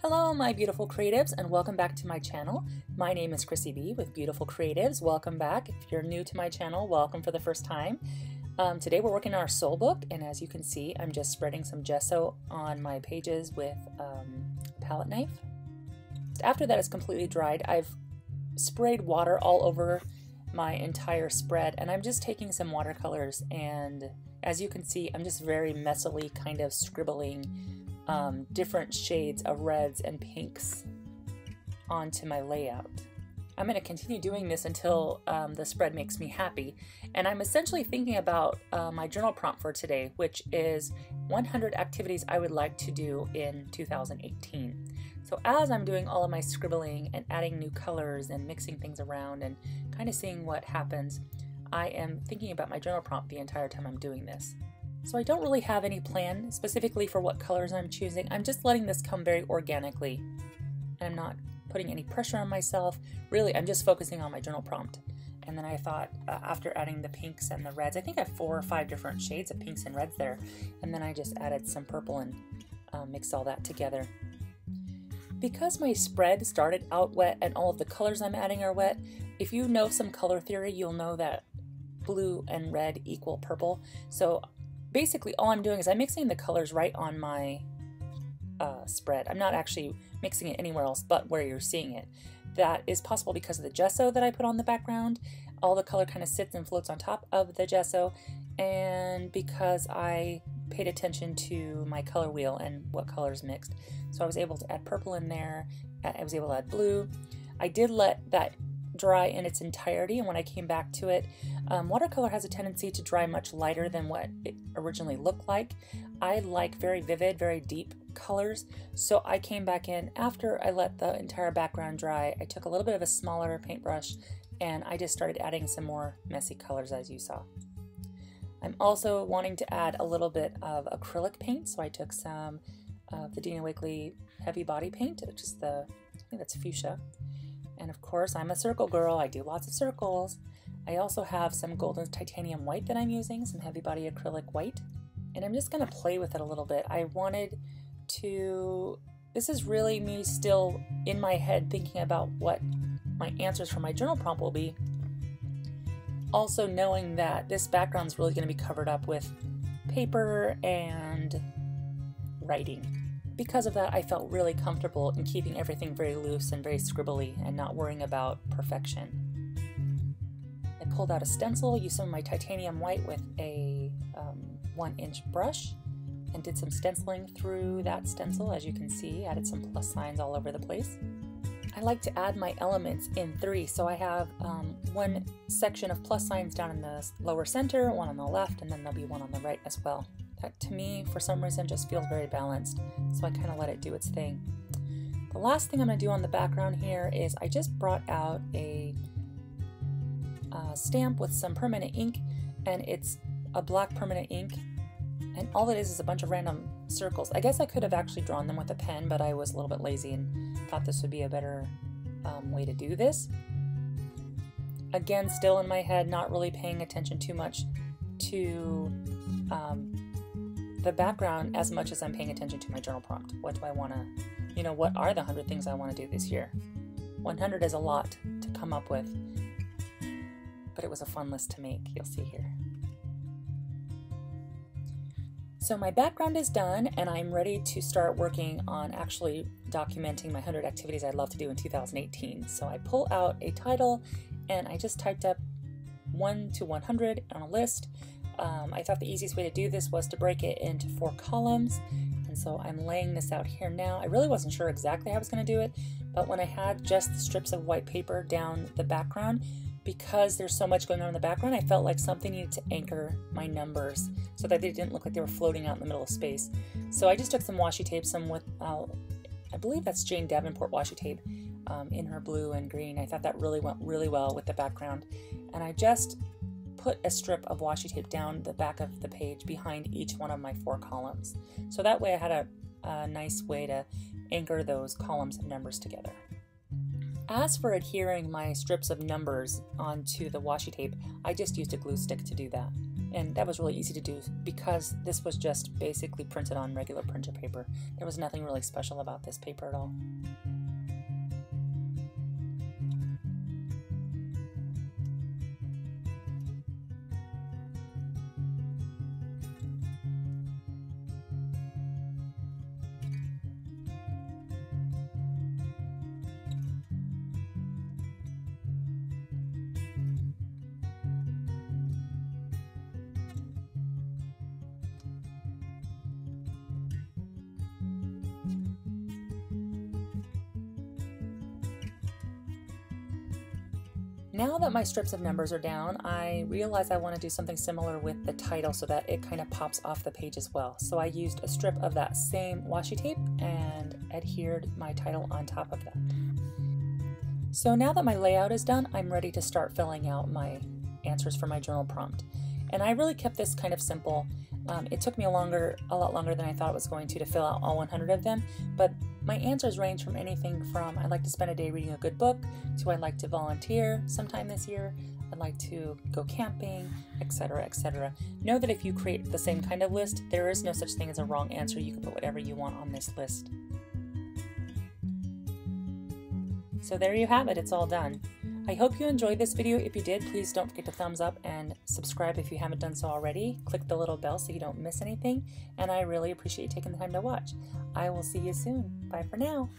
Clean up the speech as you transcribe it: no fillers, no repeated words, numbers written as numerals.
Hello my beautiful creatives and welcome back to my channel. My name is Chrissie with Beautiful Creatives. Welcome back. If you're new to my channel, welcome for the first time. Today we're working on our soul book, and as you can see I'm just spreading some gesso on my pages with a palette knife. After that is completely dried, I've sprayed water all over my entire spread, and I'm just taking some watercolors, and as you can see I'm just very messily kind of scribbling different shades of reds and pinks onto my layout. I'm going to continue doing this until the spread makes me happy, and I'm essentially thinking about my journal prompt for today, which is 100 activities I would like to do in 2018. So as I'm doing all of my scribbling and adding new colors and mixing things around and kind of seeing what happens, I am thinking about my journal prompt the entire time I'm doing this. So I don't really have any plan specifically for what colors I'm choosing. I'm just letting this come very organically. I'm not putting any pressure on myself. Really, I'm just focusing on my journal prompt. And then I thought, after adding the pinks and the reds, I think I have 4 or 5 different shades of pinks and reds there. And then I just added some purple and mixed all that together. Because my spread started out wet and all of the colors I'm adding are wet, if you know some color theory, you'll know that blue and red equal purple. So basically all I'm doing is I'm mixing the colors right on my spread. I'm not actually mixing it anywhere else but where you're seeing it. That is possible because of the gesso that I put on the background. All the color kind of sits and floats on top of the gesso, and because I paid attention to my color wheel and what colors mixed. So I was able to add purple in there, I was able to add blue. I did let that dry in its entirety, and when I came back to it, watercolor has a tendency to dry much lighter than what it originally looked like. I like very vivid, very deep colors, so I came back in after I let the entire background dry. I took a little bit of a smaller paintbrush and I just started adding some more messy colors, as you saw. I'm also wanting to add a little bit of acrylic paint, so I took some of the Dina Wakley heavy body paint, which is I think that's fuchsia. And of course, I'm a circle girl. I do lots of circles. I also have some golden titanium white that I'm using, some heavy body acrylic white. And I'm just going to play with it a little bit. I wanted to, this is really me still in my head thinking about what my answers for my journal prompt will be. Also knowing that this background is really going to be covered up with paper and writing. Because of that, I felt really comfortable in keeping everything very loose and very scribbly and not worrying about perfection. I pulled out a stencil, used some of my titanium white with a 1-inch brush, and did some stenciling through that stencil. As you can see, added some plus signs all over the place. I like to add my elements in 3, so I have one section of plus signs down in the lower center, one on the left, and then there'll be one on the right as well. That to me, for some reason, just feels very balanced, so I kind of let it do its thing. The last thing I'm going to do on the background here is I just brought out a stamp with some permanent ink, and it's a black permanent ink, and all it is a bunch of random circles. I guess I could have actually drawn them with a pen, but I was a little bit lazy and thought this would be a better way to do this. Again, still in my head, not really paying attention too much to the background as much as I'm paying attention to my journal prompt. What do I want to, what are the 100 things I want to do this year? 100 is a lot to come up with, but it was a fun list to make, you'll see here. So my background is done, and I'm ready to start working on actually documenting my 100 activities I'd love to do in 2018. So I pull out a title, and I just typed up 1 to 100 on a list. I thought the easiest way to do this was to break it into 4 columns, and so I'm laying this out here now. I really wasn't sure exactly how I was going to do it, but when I had just the strips of white paper down the background, because there's so much going on in the background, I felt like something needed to anchor my numbers so that they didn't look like they were floating out in the middle of space. So I just took some washi tape, some with, I believe that's Jane Davenport washi tape in her blue and green. I thought that really went really well with the background. And I just put a strip of washi tape down the back of the page behind each one of my 4 columns. So that way I had a nice way to anchor those columns of numbers together. As for adhering my strips of numbers onto the washi tape, I just used a glue stick to do that. And that was really easy to do because this was just basically printed on regular printer paper. There was nothing really special about this paper at all. Now that my strips of numbers are down, I realized I want to do something similar with the title so that it kind of pops off the page as well. So I used a strip of that same washi tape and adhered my title on top of that. So now that my layout is done, I'm ready to start filling out my answers for my journal prompt. And I really kept this kind of simple. It took me a lot longer than I thought it was going to fill out all 100 of them, but my answers range from anything from I'd like to spend a day reading a good book, to I'd like to volunteer sometime this year, I'd like to go camping, etc., etc. Know that if you create the same kind of list, there is no such thing as a wrong answer. You can put whatever you want on this list. So there you have it, it's all done. I hope you enjoyed this video. If you did, please don't forget to thumbs up and subscribe if you haven't done so already. Click the little bell so you don't miss anything, and I really appreciate you taking the time to watch. I will see you soon. Bye for now.